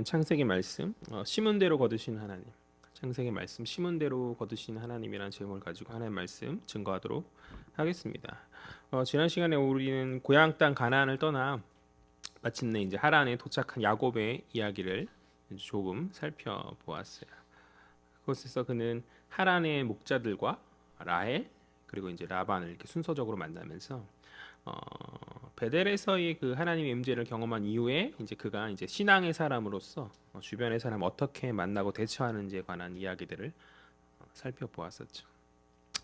우리는 창세기 말씀 심은 대로 거두신 하나님, 창세기 말씀 심은 대로 거두신 하나님이라는 제목을 가지고 하나님 말씀 증거하도록 하겠습니다. 지난 시간에 우리는 고향 땅 가나안을 떠나 마침내 이제 하란에 도착한 야곱의 이야기를 조금 살펴보았어요. 그곳에서 그는 하란의 목자들과 라헬 그리고 이제 라반을 이렇게 순서적으로 만나면서 베델에서의 그 하나님의 임재를 경험한 이후에 이제 그가 이제 신앙의 사람으로서 주변의 사람 어떻게 만나고 대처하는지에 관한 이야기들을 살펴보았었죠.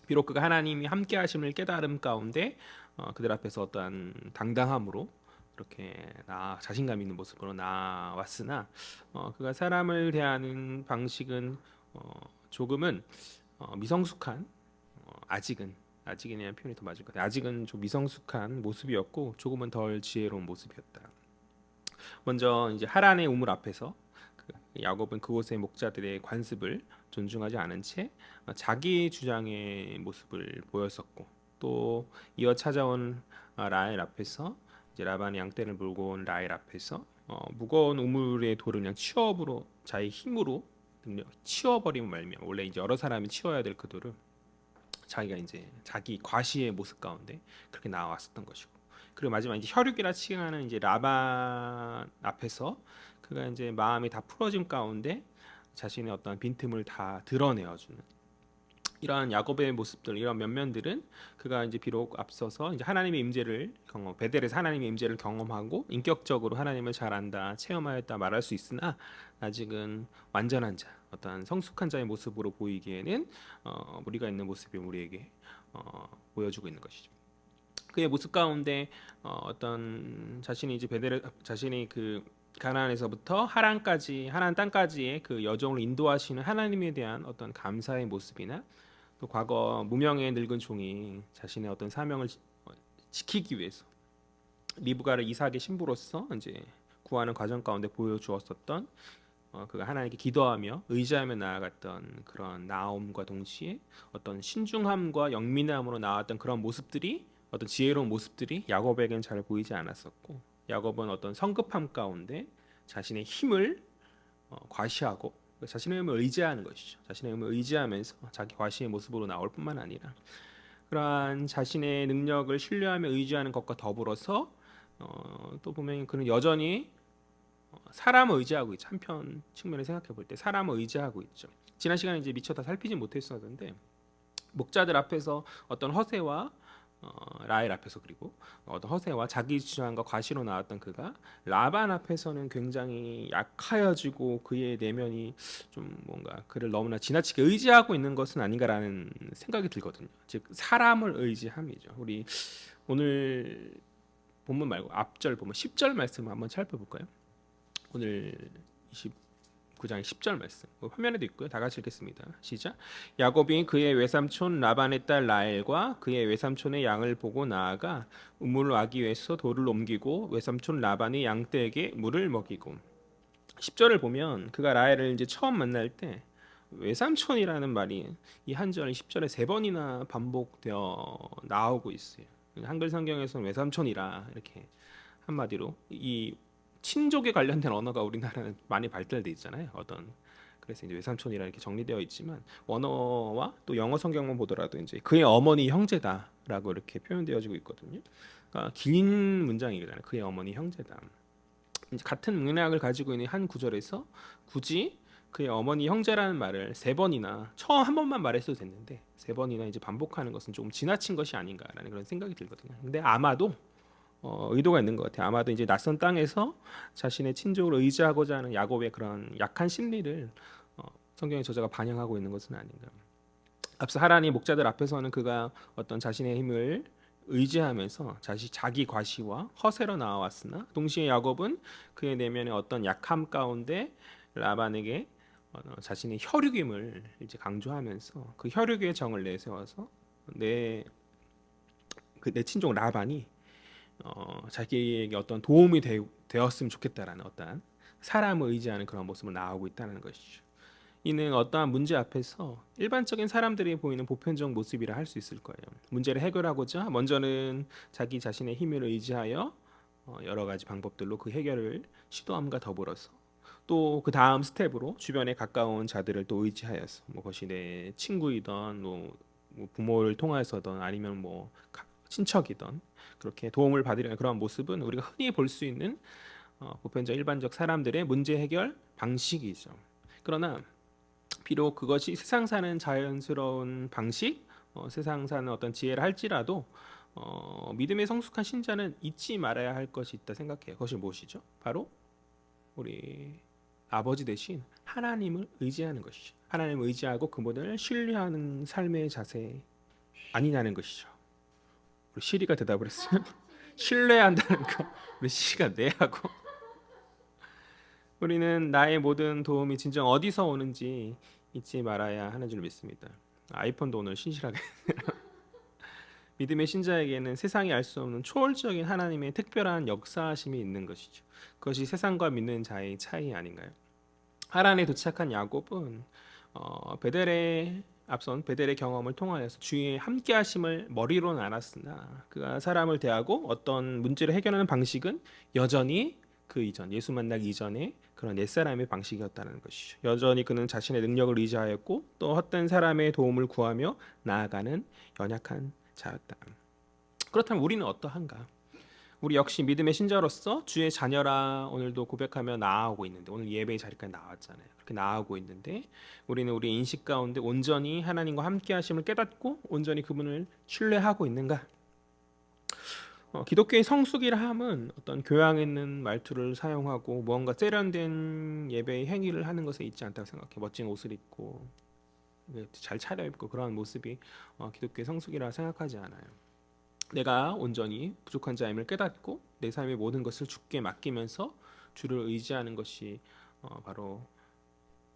비록 그가 하나님이 함께 하심을 깨달음 가운데 그들 앞에서 어떠한 당당함으로 이렇게 자신감 있는 모습으로 나왔으나 그가 사람을 대하는 방식은 조금은 미성숙한 아직은이라는 표현이 더 맞을 것 같아요. 아직은 좀 미성숙한 모습이었고 조금은 덜 지혜로운 모습이었다. 먼저 이제 하란의 우물 앞에서 야곱은 그곳의 목자들의 관습을 존중하지 않은 채 자기 주장의 모습을 보였었고, 또 이어 찾아온 라헬 앞에서 이제 라반의 양떼를 물고 온 라헬 앞에서 무거운 우물의 돌을 그냥 치업으로 자기 힘으로 치워버리면 말미암아, 원래 이제 여러 사람이 치워야 될 그 돌을 자기가 이제 자기 과시의 모습 가운데 그렇게 나왔었던 것이고, 그리고 마지막 이제 혈육이라 칭하는 이제 라반 앞에서 그가 이제 마음이 다 풀어짐 가운데 자신의 어떤 빈틈을 다 드러내어주는 이러한 야곱의 모습들, 이런 면면들은 그가 이제 비록 앞서서 이제 하나님의 임재를 베델에서 하나님의 임재를 경험하고 인격적으로 하나님을 잘 안다, 체험하였다 말할 수 있으나 아직은 완전한 자, 어떠한 성숙한 자의 모습으로 보이기에는 무리가 있는 모습이 우리에게 보여주고 있는 것이죠. 그의 모습 가운데 어떤 자신이 이제 자신이 그 가나안에서부터 하란 땅까지의 그 여정을 인도하시는 하나님에 대한 어떤 감사의 모습이나, 또 과거 무명의 늙은 종이 자신의 어떤 사명을 지키기 위해서 리브가를 이삭의 신부로서 이제 구하는 과정 가운데 보여주었었던 그가 하나님께 기도하며 의지하며 나아갔던 그런 나옴과 동시에 어떤 신중함과 영민함으로 나왔던 그런 모습들이, 어떤 지혜로운 모습들이 야곱에겐 잘 보이지 않았었고, 야곱은 어떤 성급함 가운데 자신의 힘을 과시하고 자신의 힘을 의지하는 것이죠. 자신의 힘을 의지하면서 자기 과시의 모습으로 나올 뿐만 아니라 그러한 자신의 능력을 신뢰하며 의지하는 것과 더불어서 또 보면 그는 여전히 사람을 의지하고 있죠. 한편 측면에 생각해 볼 때 사람을 의지하고 있죠. 지난 시간에 이제 미처 다 살피지 못했었는데 목자들 앞에서 어떤 허세와 라헬 앞에서, 그리고 어떤 허세와 자기 주장과 과시로 나왔던 그가 라반 앞에서는 굉장히 약하여지고 그의 내면이 좀 뭔가 그를 너무나 지나치게 의지하고 있는 것은 아닌가라는 생각이 들거든요. 즉 사람을 의지함이죠. 우리 오늘 본문 말고 앞절 보면 10절 말씀을 한번 살펴볼까요? 오늘 9장 10절 말씀 화면에도 있고요. 다 같이 읽겠습니다. 시작. 야곱이 그의 외삼촌 라반의 딸 라헬과 그의 외삼촌의 양을 보고 나아가 우물을 아기 위해서 돌을 옮기고 외삼촌 라반의 양떼에게 물을 먹이고. 10절을 보면 그가 라헬을 이제 처음 만날 때 외삼촌이라는 말이 이 한절 10절에 세 번이나 반복되어 나오고 있어요. 한글 성경에서는 외삼촌이라 이렇게 한마디로 이 친족에 관련된 언어가 우리나라는 많이 발달돼 있잖아요. 그래서 이제 외삼촌이라 이렇게 정리되어 있지만 원어와 또 영어 성경만 보더라도 이제 그의 어머니 형제다라고 이렇게 표현되어지고 있거든요. 그러니까 긴 문장이잖아요. 그의 어머니 형제다. 이제 같은 맥락을 가지고 있는 한 구절에서 굳이 그의 어머니 형제라는 말을 세 번이나, 처음 한 번만 말했어도 됐는데 세 번이나 이제 반복하는 것은 조금 지나친 것이 아닌가라는 그런 생각이 들거든요. 근데 아마도 의도가 있는 것 같아요. 아마도 이제 낯선 땅에서 자신의 친족을 의지하고자 하는 야곱의 그런 약한 심리를 성경의 저자가 반영하고 있는 것은 아닌가. 앞서 하란의 목자들 앞에서는 그가 어떤 자신의 힘을 의지하면서 자기 과시와 허세로 나와왔으나, 동시에 야곱은 그의 내면의 어떤 약함 가운데 라반에게 자신의 혈육임을 이제 강조하면서 그 혈육의 정을 내세워서 내 친족 라반이 자기에게 어떤 도움이 되었으면 좋겠다라는 어떤 사람을 의지하는 그런 모습을 나오고 있다는 것이죠. 이는 어떠한 문제 앞에서 일반적인 사람들이 보이는 보편적 모습이라 할 수 있을 거예요. 문제를 해결하고자 먼저는 자기 자신의 힘을 의지하여 여러 가지 방법들로 그 해결을 시도함과 더불어서 또 그 다음 스텝으로 주변에 가까운 자들을 또 의지하여서 뭐 그것이 내 친구이던 뭐 부모를 통해서든 아니면 뭐 친척이든 그렇게 도움을 받으려는 그런 모습은 우리가 흔히 볼 수 있는 보편적 일반적 사람들의 문제 해결 방식이죠. 그러나 비록 그것이 세상 사는 자연스러운 방식, 세상 사는 어떤 지혜를 할지라도 믿음의 성숙한 신자는 잊지 말아야 할 것이 있다 생각해요. 그것이 무엇이죠? 바로 우리 아버지 대신 하나님을 의지하는 것이죠. 하나님을 의지하고 그분을 신뢰하는 삶의 자세 아니냐는 것이죠. 우리 시리가 대답을 했어요. 신뢰한다는 거 우리 시리가 네 하고 우리는 나의 모든 도움이 진정 어디서 오는지 잊지 말아야 하는 줄 믿습니다. 아이폰도 오늘 신실하게 믿음의 신자에게는 세상이 알 수 없는 초월적인 하나님의 특별한 역사하심이 있는 것이죠. 그것이 세상과 믿는 자의 차이 아닌가요? 하란에 도착한 야곱은 베델의 앞선 베델의 경험을 통하여서 주의 함께하심을 머리로는 알았으나 그가 사람을 대하고 어떤 문제를 해결하는 방식은 여전히 그 이전 예수 만나기 이전에 그런 옛사람의 방식이었다는 것이죠. 여전히 그는 자신의 능력을 의지하였고 또 헛된 사람의 도움을 구하며 나아가는 연약한 자였다. 그렇다면 우리는 어떠한가? 우리 역시 믿음의 신자로서 주의 자녀라 오늘도 고백하며 나아오고 있는데 오늘 예배의 자리까지 나왔잖아요. 그렇게 나아오고 있는데 우리는 우리 인식 가운데 온전히 하나님과 함께 하심을 깨닫고 온전히 그분을 신뢰하고 있는가? 기독교의 성숙이라 함은 어떤 교양 있는 말투를 사용하고 무언가 세련된 예배의 행위를 하는 것에 있지 않다고 생각해. 멋진 옷을 입고 잘 차려입고 그러한 모습이 기독교의 성숙이라 생각하지 않아요. 내가 온전히 부족한 자임을 깨닫고 내 삶의 모든 것을 주께 맡기면서 주를 의지하는 것이 바로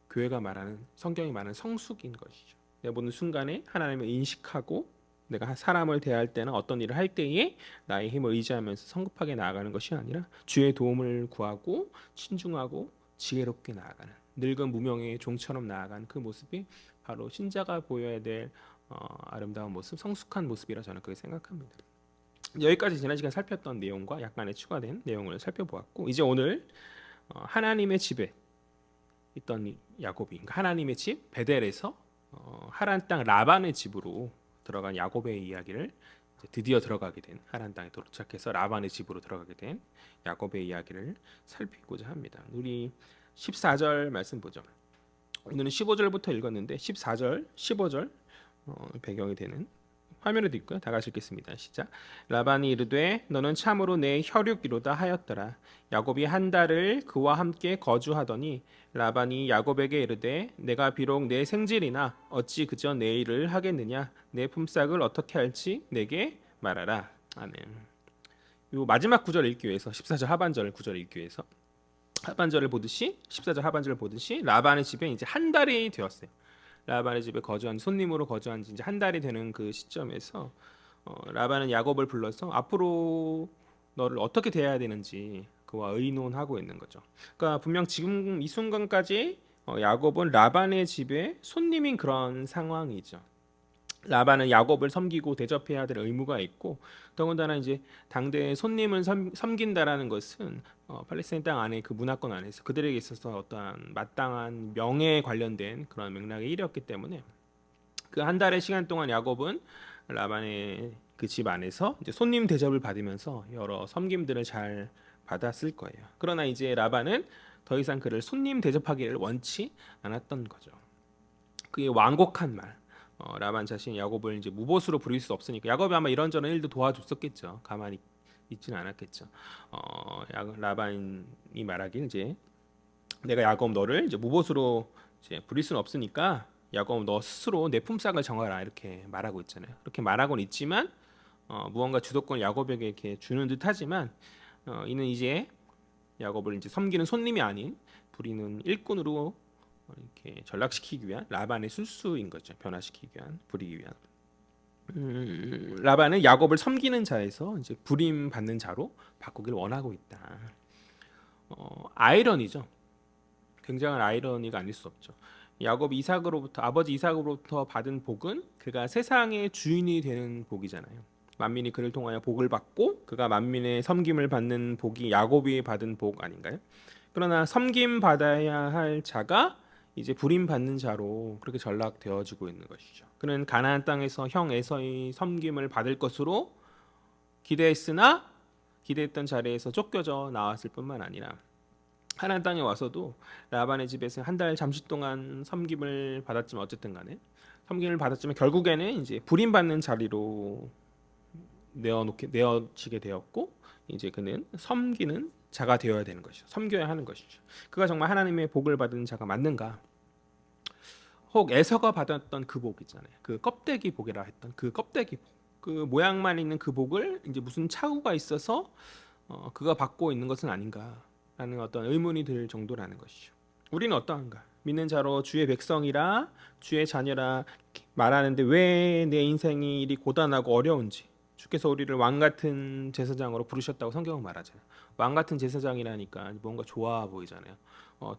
교회가 말하는 성경이 말하는 성숙인 것이죠. 내 모든 순간에 하나님을 인식하고 내가 사람을 대할 때나 어떤 일을 할 때에 나의 힘을 의지하면서 성급하게 나아가는 것이 아니라 주의 도움을 구하고 신중하고 지혜롭게 나아가는 늙은 무명의 종처럼 나아가는 그 모습이 바로 신자가 보여야 될 아름다운 모습, 성숙한 모습이라 저는 그렇게 생각합니다. 여기까지 지난 시간 살폈던 내용과 약간의 추가된 내용을 살펴보았고 이제 오늘 하나님의 집에 있던 야곱이 그러니까 하나님의 집 베델에서 하란 땅 라반의 집으로 들어간 야곱의 이야기를 드디어 들어가게 된 하란 땅에 도착해서 라반의 집으로 들어가게 된 야곱의 이야기를 살피고자 합니다. 우리 14절 말씀 보죠. 오늘은 15절부터 읽었는데 14절, 15절 배경이 되는 화면에도 있고요. 다 같이 읽겠습니다. 시작. 라반이 이르되 너는 참으로 내 혈육이로다 하였더라. 야곱이 한 달을 그와 함께 거주하더니 라반이 야곱에게 이르되 내가 비록 내 생질이나 어찌 그저 내 일을 하겠느냐 내 품삯을 어떻게 할지 내게 말하라. 아멘. 요 마지막 구절 읽기 위해서 14절 하반절 구절 읽기 위해서 하반절을 보듯이 14절 하반절을 보듯이 라반의 집에 이제 한 달이 되었어요. 라반의 집에 거주한 손님으로 거주한 지 이제 한 달이 되는 그 시점에서 라반은 야곱을 불러서 앞으로 너를 어떻게 대해야 되는지 그와 의논하고 있는 거죠. 그러니까 분명 지금 이 순간까지 야곱은 라반의 집에 손님인 그런 상황이죠. 라반은 야곱을 섬기고 대접해야 될 의무가 있고 더군다나 이제 당대의 손님을 섬긴다라는 것은 팔레스타인 땅 안에 그 문화권 안에서 그들에게 있어서 어떠한 마땅한 명예에 관련된 그런 맥락의 일이었기 때문에 그 한 달의 시간 동안 야곱은 라반의 그 집 안에서 이제 손님 대접을 받으면서 여러 섬김들을 잘 받았을 거예요. 그러나 이제 라반은 더 이상 그를 손님 대접하기를 원치 않았던 거죠. 그의 완곡한 말. 라반 자신이 야곱을 이제 무보수로 부릴 수 없으니까 야곱이 아마 이런저런 일도 도와줬었겠죠. 가만히 있지는 않았겠죠. 라반이 말하길 이제 내가 야곱 너를 이제 무보수로 이제 부릴 수는 없으니까 야곱 너 스스로 내 품삯을 정하라 이렇게 말하고 있잖아요. 그렇게 말하고는 있지만 무언가 주도권 야곱에게 이렇게 주는 듯하지만 이는 이제 야곱을 이제 섬기는 손님이 아닌 부리는 일꾼으로 이렇게 전락시키기 위한 라반의 술수인 거죠. 변화시키기 위한, 부리기 위한. 라반은 야곱을 섬기는 자에서 이제 부림 받는 자로 바꾸길 원하고 있다. 아이러니죠. 굉장한 아이러니가 아닐 수 없죠. 야곱이 이삭으로부터 아버지 이삭으로부터 받은 복은 그가 세상의 주인이 되는 복이잖아요. 만민이 그를 통하여 복을 받고 그가 만민의 섬김을 받는 복이 야곱이 받은 복 아닌가요? 그러나 섬김 받아야 할 자가 이제 불임받는 자로 그렇게 전락되어지고 있는 것이죠. 그는 가나안 땅에서 형 에서의 섬김을 받을 것으로 기대했으나 기대했던 자리에서 쫓겨져 나왔을 뿐만 아니라 하나님 땅에 와서도 라반의 집에서 한 달 잠시 동안 섬김을 받았지만 어쨌든 간에 섬김을 받았지만 결국에는 이제 불임받는 자리로 내어치게 되었고 이제 그는 섬기는 자가 되어야 되는 것이죠. 섬겨야 하는 것이죠. 그가 정말 하나님의 복을 받은 자가 맞는가? 혹 에서가 받았던 그 복 있잖아요. 그 껍데기 복이라 했던 그 껍데기 복. 그 모양만 있는 그 복을 이제 무슨 착오가 있어서 그가 받고 있는 것은 아닌가라는 어떤 의문이 들 정도라는 것이죠. 우리는 어떠한가? 믿는 자로 주의 백성이라 주의 자녀라 말하는데 왜 내 인생이 이리 고단하고 어려운지 주께서 우리를 왕 같은 제사장으로 부르셨다고 성경은 말하잖아요. 왕 같은 제사장이라니까 뭔가 좋아 보이잖아요.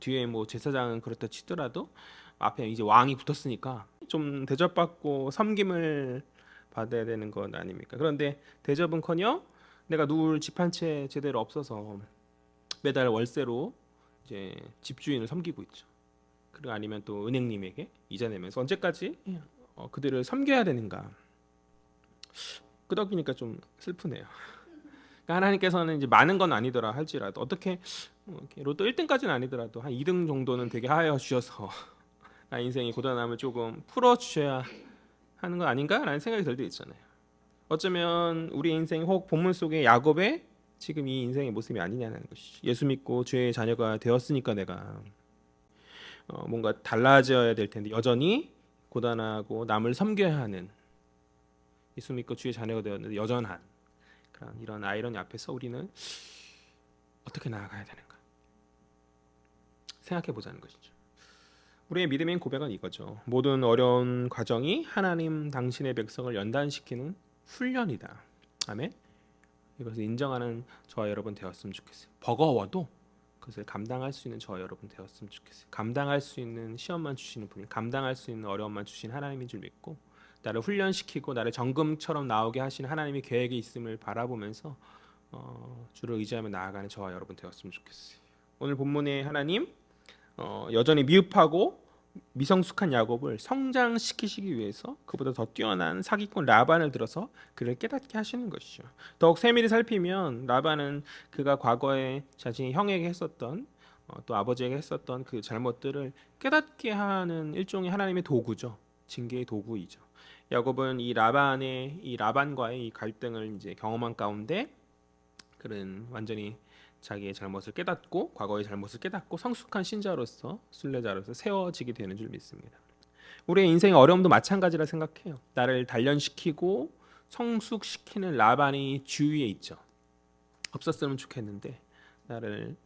뒤에 뭐 제사장은 그렇다 치더라도 앞에 이제 왕이 붙었으니까 좀 대접받고 섬김을 받아야 되는 건 아닙니까? 그런데 대접은커녕 내가 누울 집 한 채 제대로 없어서 매달 월세로 이제 집주인을 섬기고 있죠. 그리고 아니면 또 은행님에게 이자 내면서 언제까지 그들을 섬겨야 되는가? 끄덕이니까 좀 슬프네요. 그러니까 하나님께서는 이제 많은 건 아니더라 할지라도 어떻게 이렇게 로또 1등까지는 아니더라도 한 2등 정도는 되게 하여 주셔서 나 인생의 고단함을 조금 풀어 주셔야 하는 거 아닌가라는 생각이 들 때 있잖아요. 어쩌면 우리 인생 혹 본문 속의 야곱의 지금 이 인생의 모습이 아니냐는 것이 예수 믿고 주의 자녀가 되었으니까 내가 뭔가 달라져야 될 텐데 여전히 고단하고 남을 섬겨야 하는 예수 믿고 주의 자녀가 되었는데 여전한 그런 이런 아이러니 앞에서 우리는 어떻게 나아가야 되는가 생각해 보자는 것이죠. 우리의 믿음의 고백은 이거죠. 모든 어려운 과정이 하나님 당신의 백성을 연단시키는 훈련이다. 아멘. 이것을 인정하는 저와 여러분 되었으면 좋겠어요. 버거워도 그것을 감당할 수 있는 저와 여러분 되었으면 좋겠어요. 감당할 수 있는 시험만 주시는 분이 감당할 수 있는 어려움만 주신 하나님인 줄 믿고 나를 훈련시키고 나를 정금처럼 나오게 하시는 하나님의 계획이 있음을 바라보면서 주를 의지하며 나아가는 저와 여러분 되었으면 좋겠어요. 오늘 본문의 하나님 여전히 미흡하고 미성숙한 야곱을 성장시키시기 위해서 그보다 더 뛰어난 사기꾼 라반을 들어서 그를 깨닫게 하시는 것이죠. 더욱 세밀히 살피면 라반은 그가 과거에 자신이 형에게 했었던 또 아버지에게 했었던 그 잘못들을 깨닫게 하는 일종의 하나님의 도구죠. 징계의 도구이죠. 야곱은 이 라반과의 이 갈등을 이제 경험한 가운데 그는 완전히 자기의 잘못을 깨닫고 과거의 잘못을 깨닫고 성숙한 신자로서 순례자로서 세워지게 되는 줄 믿습니다. 우리의 인생의 어려움도 마찬가지라 생각해요. 나를 단련시키고 성숙시키는 라반이 주위에 있죠. 없었으면 좋겠는데 나를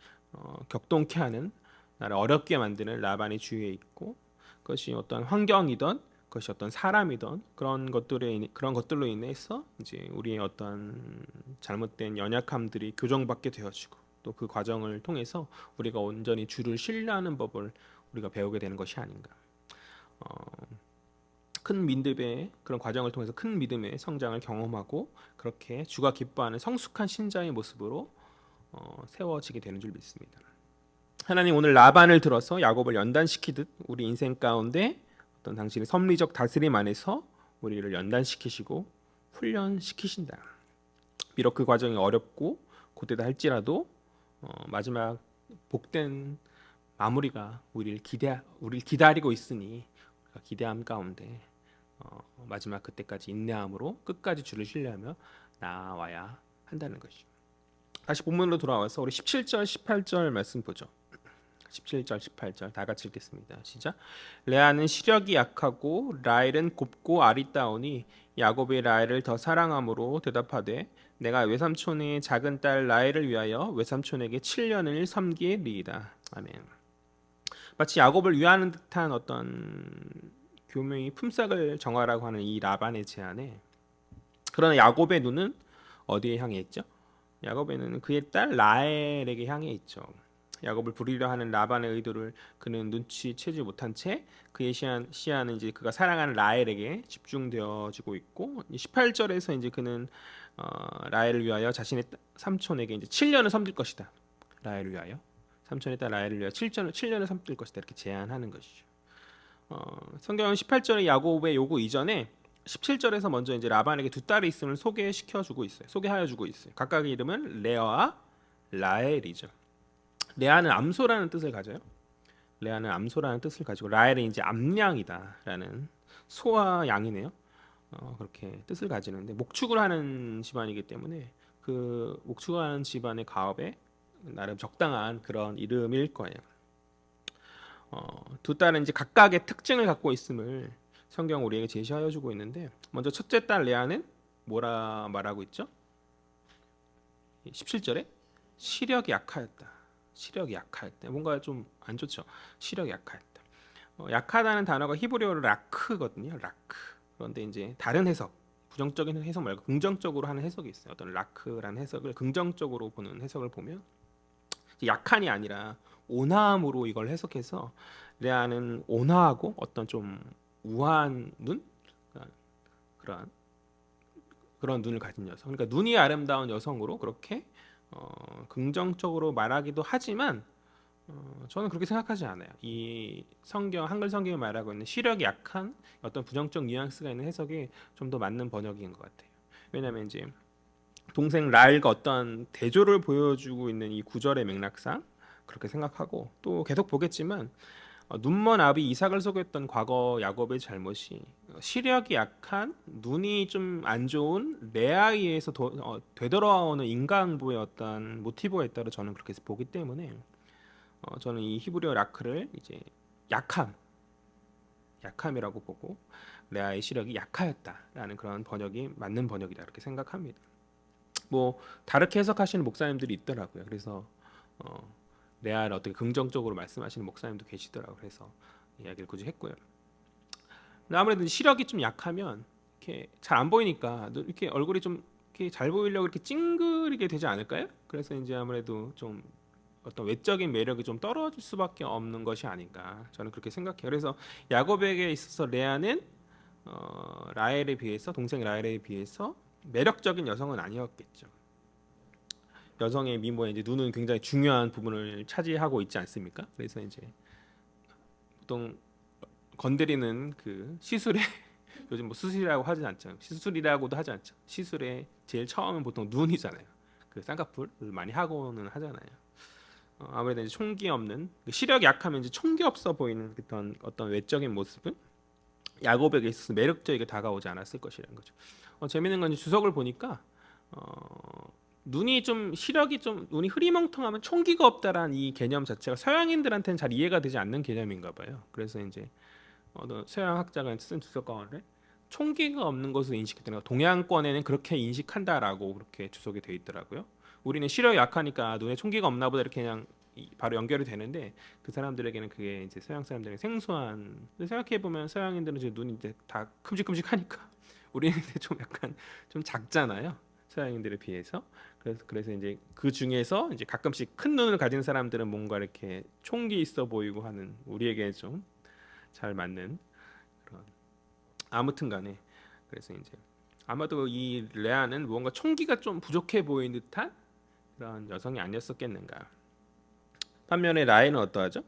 격동케 하는 나를 어렵게 만드는 라반이 주위에 있고 그것이 어떤 환경이든 그것이 어떤 사람이든 그런 것들로 인해서 이제 우리의 어떤 잘못된 연약함들이 교정받게 되어지고 또 그 과정을 통해서 우리가 온전히 주를 신뢰하는 법을 우리가 배우게 되는 것이 아닌가. 큰 믿음의 그런 과정을 통해서 큰 믿음의 성장을 경험하고 그렇게 주가 기뻐하는 성숙한 신자의 모습으로 세워지게 되는 줄 믿습니다. 하나님 오늘 라반을 들어서 야곱을 연단시키듯 우리 인생 가운데 어떤 당신의 섭리적 다스림 안에서 우리를 연단시키시고 훈련시키신다. 비록 그 과정이 어렵고 고되다 할지라도 마지막 복된 마무리가 우리를 기다리고 있으니 우리가 기대함 가운데 마지막 그때까지 인내함으로 끝까지 주를 신뢰하며 나아와야 한다는 것이죠. 다시 본문으로 돌아와서 우리 17절 18절 말씀 보죠. 17절 18절 다 같이 읽겠습니다. 시작. 레아는 시력이 약하고 라헬은 곱고 아리따우니 야곱이 라헬을 더 사랑함으로 대답하되 내가 외삼촌의 작은 딸 라헬을 위하여 외삼촌에게 7년을 섬기리이다. 아멘. 마치 야곱을 위하는 듯한 어떤 교묘히 품삯을 정하라고 하는 이 라반의 제안에 그러나 야곱의 눈은 어디에 향해 있죠? 야곱의 눈은 그의 딸 라헬에게 향해 있죠. 야곱을 부리려 하는 라반의 의도를 그는 눈치채지 못한 채 그의 시야는 이제 그가 사랑하는 라헬에게 집중되어지고 있고 18절에서 이제 그는 라헬을 위하여 자신의 삼촌에게 이제 7년을 섬길 것이다. 라헬을 위하여 삼촌의 딸 라헬을 위하여 7년을 섬길 것이다 이렇게 제안하는 것이죠. 성경은 18절의 야곱의 요구 이전에 17절에서 먼저 이제 라반에게 두 딸이 있음을 소개시켜주고 있어요. 소개하여주고 있어요. 각각의 이름은 레아와 라헬이죠. 레아는 암소라는 뜻을 가져요. 레아는 암소라는 뜻을 가지고 라헬은 이제 암양이다라는 소와 양이네요. 그렇게 뜻을 가지는데 목축을 하는 집안이기 때문에 그 목축을 하는 집안의 가업에 나름 적당한 그런 이름일 거예요. 두 딸은 이제 각각의 특징을 갖고 있음을 성경 우리에게 제시하여 주고 있는데 먼저 첫째 딸 레아는 뭐라 말하고 있죠? 17절에 시력이 약하였다. 시력이 약하였다. 뭔가 좀 안 좋죠. 시력이 약하였다. 약하다는 단어가 히브리어로 라크거든요. 라크. 그런데 이제 다른 해석, 부정적인 해석 말고 긍정적으로 하는 해석이 있어요. 어떤 라크라는 해석을 긍정적으로 보는 해석을 보면 약한이 아니라 온화함으로 이걸 해석해서 레아는 온화하고 어떤 좀 우아한 눈 그런 눈을 가진 여성. 그러니까 눈이 아름다운 여성으로 그렇게 긍정적으로 말하기도 하지만 저는 그렇게 생각하지 않아요. 이 한글 성경이 말하고 있는 시력이 약한 어떤 부정적 뉘앙스가 있는 해석이 좀 더 맞는 번역인 것 같아요. 왜냐하면 이제 동생 라엘과 어떤 대조를 보여주고 있는 이 구절의 맥락상 그렇게 생각하고 또 계속 보겠지만 눈먼 아비 이삭을 속였던 과거 야곱의 잘못이 시력이 약한 눈이 좀 안 좋은 레아에 의해서 되돌아오는 인간부의 어떤 모티브가 있다고 저는 그렇게 보기 때문에 저는 이 히브리어 라크를 이제 약함이라고 보고 레아의 시력이 약하였다라는 그런 번역이 맞는 번역이다 이렇게 생각합니다. 뭐 다르게 해석하시는 목사님들이 있더라고요. 그래서 레아를 어떻게 긍정적으로 말씀하시는 목사님도 계시더라고요. 그래서 이야기를 굳이 했고요. 아무래도 시력이 좀 약하면 이렇게 잘 안 보이니까 이렇게 얼굴이 좀 이렇게 잘 보이려고 이렇게 찡그리게 되지 않을까요? 그래서 이제 아무래도 좀 어떤 외적인 매력이 좀 떨어질 수밖에 없는 것이 아닌가 저는 그렇게 생각해요. 그래서 야곱에게 있어서 레아는 라헬에 비해서 동생 라헬에 비해서 매력적인 여성은 아니었겠죠. 여성의 미모에 이제 눈은 굉장히 중요한 부분을 차지하고 있지 않습니까? 그래서 이제 보통 건드리는 그 시술에 요즘 뭐 수술이라고 하지 않죠. 시술이라고도 하지 않죠. 시술에 제일 처음은 보통 눈이잖아요. 그 쌍꺼풀을 많이 하고는 하잖아요. 아무래도 이제 총기 없는 시력이 약하면 이제 총기 없어 보이는 어떤 외적인 모습은 야곱에게 있어서 매력적이게 다가오지 않았을 것이라는 거죠. 재밌는 건 주석을 보니까 눈이 좀 시력이 좀 눈이 흐리멍텅하면 총기가 없다라는 이 개념 자체가 서양인들한테는 잘 이해가 되지 않는 개념인가 봐요. 그래서 이제 서양 학자가 쓴 주석 가운데 총기가 없는 것으로 인식했다는 거. 동양권에는 그렇게 인식한다라고 그렇게 주석이 돼 있더라고요. 우리는 시력이 약하니까 눈에 총기가 없나 보다 이렇게 그냥 바로 연결이 되는데 그 사람들에게는 그게 이제 서양 사람들에게 생소한. 생각해 보면 서양인들은 이제 눈이 이제 다 큼직큼직하니까 우리는 좀 약간 좀 작잖아요. 서양인들에 비해서. 그래서 이제 그 중에서 이제 가끔씩 큰 눈을 가진 사람들은 뭔가 이렇게 총기 있어 보이고 하는 우리에게 좀 잘 맞는 그런 아무튼간에 그래서 이제 아마도 이 레아는 무언가 총기가 좀 부족해 보이는 듯한 그런 여성이 아니었었겠는가. 반면에 라헬은 어떠하죠?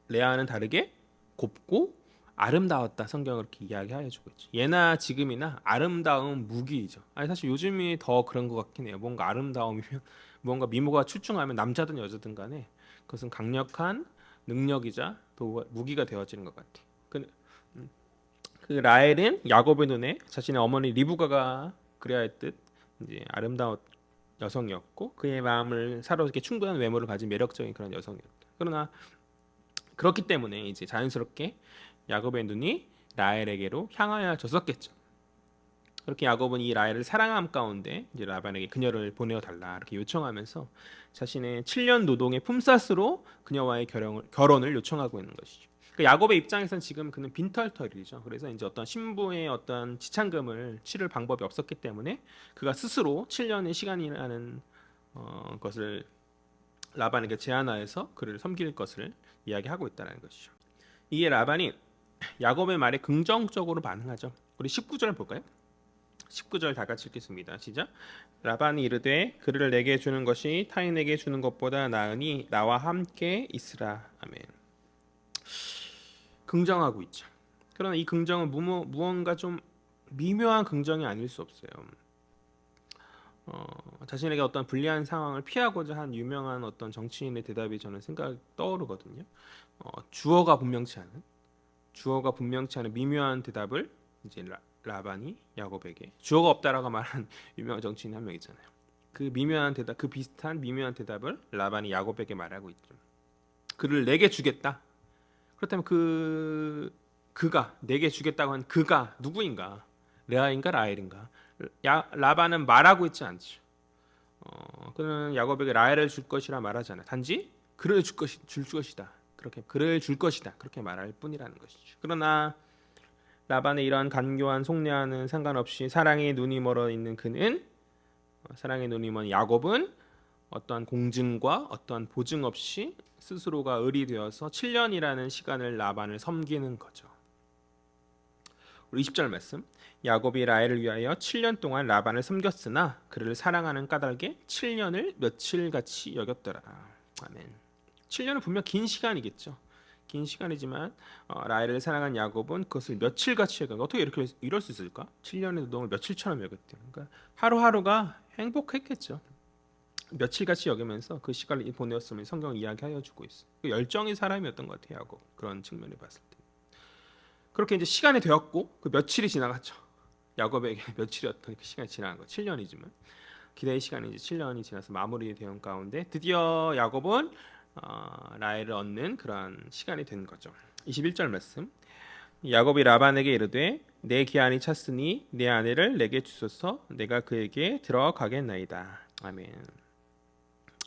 레아는 다르게 곱고 아름다웠다. 성경은 그렇게 이야기하여 주고 있죠. 예나 지금이나 아름다움 무기이죠. 아니 사실 요즘이 더 그런 것 같긴 해요. 뭔가 아름다움이면 뭔가 미모가 출중하면 남자든 여자든 간에 그것은 강력한 능력이자 또 무기가 되어지는 것 같아요. 그 라헬은 야곱의 눈에 자신의 어머니 리브가가 그래야 했듯 이제 아름다운 여성이었고 그의 마음을 사로잡기 충분한 외모를 가진 매력적인 그런 여성이었다. 그러나 그렇기 때문에 이제 자연스럽게 야곱의 눈이 라헬에게로 향하여졌었겠죠. 그렇게 야곱은 이 라헬을 사랑함 가운데 이제 라반에게 그녀를 보내어 달라 이렇게 요청하면서 자신의 7년 노동의 품삯으로 그녀와의 결혼을 요청하고 있는 것이죠. 그러니까 야곱의 입장에서는 지금 그는 빈털터리죠. 그래서 이제 어떤 신부의 어떤 지참금을 치를 방법이 없었기 때문에 그가 스스로 7년의 시간이라는 것을 라반에게 제안하여서 그를 섬길 것을 이야기하고 있다는 것이죠. 이에 라반이 야곱의 말에 긍정적으로 반응하죠. 우리 19절 볼까요? 19절 다 같이 읽겠습니다. 시작. 라반이 이르되 그를 내게 주는 것이 타인에게 주는 것보다 나으니 나와 함께 있으라. 아멘. 긍정하고 있죠. 그러나 이 긍정은 무언가 좀 미묘한 긍정이 아닐 수 없어요. 자신에게 어떤 불리한 상황을 피하고자 한 유명한 어떤 정치인의 대답이 저는 생각 떠오르거든요. 주어가 분명치 않은 미묘한 대답을 이제 라반이 야곱에게 주어가 없다라고 말한 유명한 정치인 한 명 있잖아요. 그 미묘한 대답, 그 비슷한 미묘한 대답을 라반이 야곱에게 말하고 있죠. 그를 내게 주겠다. 그렇다면 그가 내게 주겠다고 한 그가 누구인가? 레아인가 라헬인가? 라반은 말하고 있지 않죠. 그는 야곱에게 라헬을 줄 것이라 말하잖아요. 단지 그를 줄 것이다. 그렇게 그를 줄 것이다. 그렇게 말할 뿐이라는 것이죠. 그러나 라반의 이러한 간교한 속내와는 상관없이 사랑의 눈이 멀어 있는 그는 사랑의 눈이 먼 야곱은 어떠한 공증과 어떠한 보증 없이 스스로가 을이 되어서 7년이라는 시간을 라반을 섬기는 거죠. 우리 20절 말씀. 야곱이 라헬을 위하여 7년 동안 라반을 섬겼으나 그를 사랑하는 까닭에 7년을 며칠같이 여겼더라. 아멘. 7년은 분명 긴 시간이겠죠. 긴 시간이지만 라헬을 사랑한 야곱은 그것을 며칠같이 여겼다. 어떻게 이렇게 이럴 수 있을까? 7년의 노동을 며칠처럼 여겼대요. 그러니까 하루하루가 행복했겠죠. 며칠같이 여기면서 그 시간을 보내었음을 성경 이야기하여 주고 있어. 그 열정의 사람이었던 것 같아요. 야곱. 그런 측면을 봤을 때. 그렇게 이제 시간이 되었고 그 며칠이 지나갔죠. 야곱에게 며칠이었던 그 시간이 지나간 거 7년이지만 기대의 시간이 이제 7년이 지나서 마무리되는 가운데 드디어 야곱은 라헬을 얻는 그러한 시간이 된 거죠. 21절 말씀. 야곱이 라반에게 이르되 내 기한이 찼으니 내 아내를 내게 주소서 내가 그에게 들어가겠나이다. 아멘.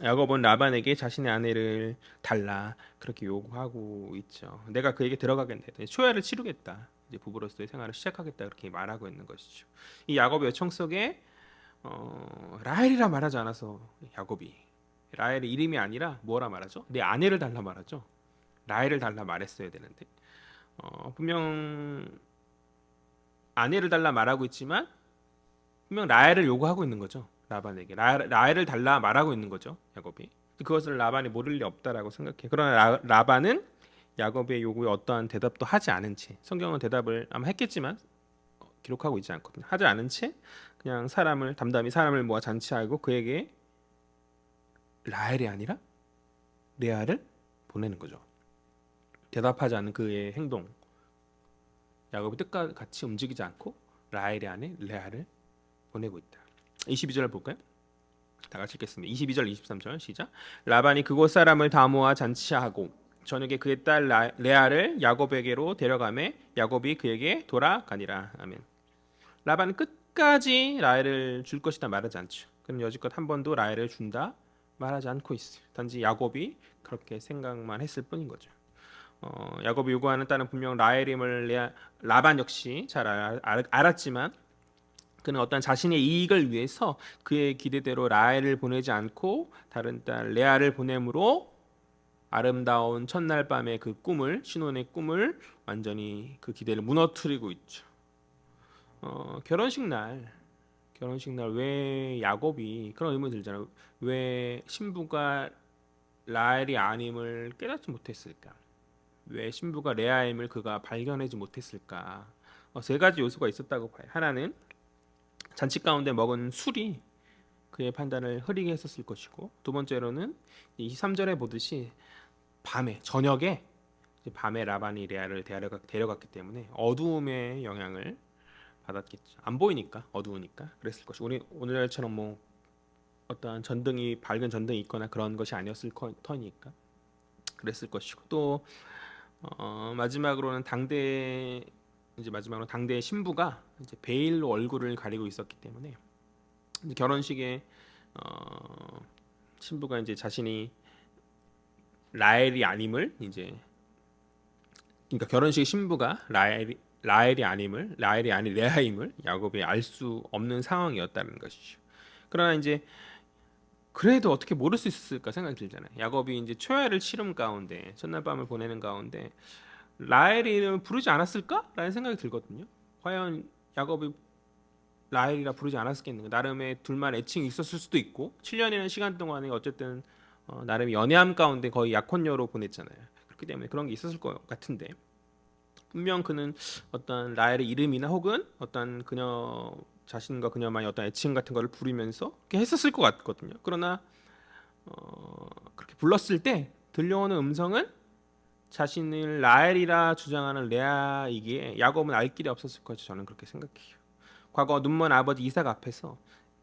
야곱은 라반에게 자신의 아내를 달라 그렇게 요구하고 있죠. 내가 그에게 들어가겠다. 초야를 치르겠다. 이제 부부로서의 생활을 시작하겠다 그렇게 말하고 있는 것이죠. 이 야곱의 요청 속에 라헬이라 말하지 않아서 야곱이 라헬의 이름이 아니라 뭐라 말하죠? 내 아내를 달라 말하죠. 라헬을 달라 말했어야 되는데 분명 아내를 달라 말하고 있지만 분명 라헬을 요구하고 있는 거죠. 라반에게 라헬을 달라 말하고 있는 거죠. 야곱이. 그것을 라반이 모를 리 없다라고 생각해. 그러나 라반은 야곱의 요구에 어떠한 대답도 하지 않은 채 성경은 대답을 아마 했겠지만 기록하고 있지 않거든요. 하지 않은 채 그냥 담담히 사람을 모아 잔치하고 그에게 라헬이 아니라 레아를 보내는 거죠. 대답하지 않은 그의 행동. 야곱이 뜻과 같이 움직이지 않고 라헬의 아내 레아를 보내고 있다. 22절 볼까요? 다 같이 읽겠습니다. 22절 23절 시작. 라반이 그곳 사람을 다 모아 잔치하고 저녁에 그의 딸 레아를 야곱에게로 데려가매 야곱이 그에게 돌아가니라. 아멘. 라반은 끝까지 라헬을 줄 것이다 말하지 않죠. 그는 여지껏 한 번도 라헬을 준다 말하지 않고 있어요. 단지 야곱이 그렇게 생각만 했을 뿐인 거죠. 야곱이 요구하는 딸은 분명 라헬임을 라반 역시 잘 알았지만 그는 어떤 자신의 이익을 위해서 그의 기대대로 라헬을 보내지 않고 다른 딸 레아를 보내므로 아름다운 첫날 밤의 그 꿈을 신혼의 꿈을 완전히 그 기대를 무너뜨리고 있죠. 결혼식 날 왜 야곱이 그런 의문이 들잖아요. 왜 신부가 라헬이 아님을 깨닫지 못했을까? 왜 신부가 레아임을 그가 발견하지 못했을까? 세 가지 요소가 있었다고 봐요. 하나는 잔치 가운데 먹은 술이 그의 판단을 흐리게 했었을 것이고 두 번째로는 23절에 보듯이 저녁에 밤에 라반이 레아를 데려갔기 때문에 어두움의 영향을 받았겠죠. 안 보이니까 어두우니까 그랬을 것이고 우리 오늘날처럼 뭐 어떠한 밝은 전등이 있거나 그런 것이 아니었을 터니까 그랬을 것이고 또 마지막으로는 당대의 신부가 이제 베일로 얼굴을 가리고 있었기 때문에 이제 결혼식에 신부가 이제 자신이 라헬이 아님을 그러니까 결혼식 신부가 라헬이 아닌 레아임을 야곱이 알 수 없는 상황이었다는 것이죠. 그러나 이제 그래도 어떻게 모를 수 있을까 생각이 들잖아요. 야곱이 이제 초야를 치름 가운데 첫날 밤을 보내는 가운데 라헬의 이름을 부르지 않았을까라는 생각이 들거든요. 과연 야곱이 라헬이라 부르지 않았겠는가. 나름의 둘만 애칭이 있었을 수도 있고 7년이라는 시간 동안에 어쨌든 나름 연애함 가운데 거의 약혼녀로 보냈잖아요. 그렇기 때문에 그런 게 있었을 것 같은데 분명 그는 어떤 라헬의 이름이나 혹은 어떤 그녀 자신과 그녀만의 어떤 애칭 같은 거를 부리면서 이렇게 했었을 것 같거든요. 그러나 그렇게 불렀을 때 들려오는 음성은 자신을 라헬이라 주장하는 레아이기에 야곱은 알 길이 없었을 거죠. 저는 그렇게 생각해요. 과거 눈먼 아버지 이삭 앞에서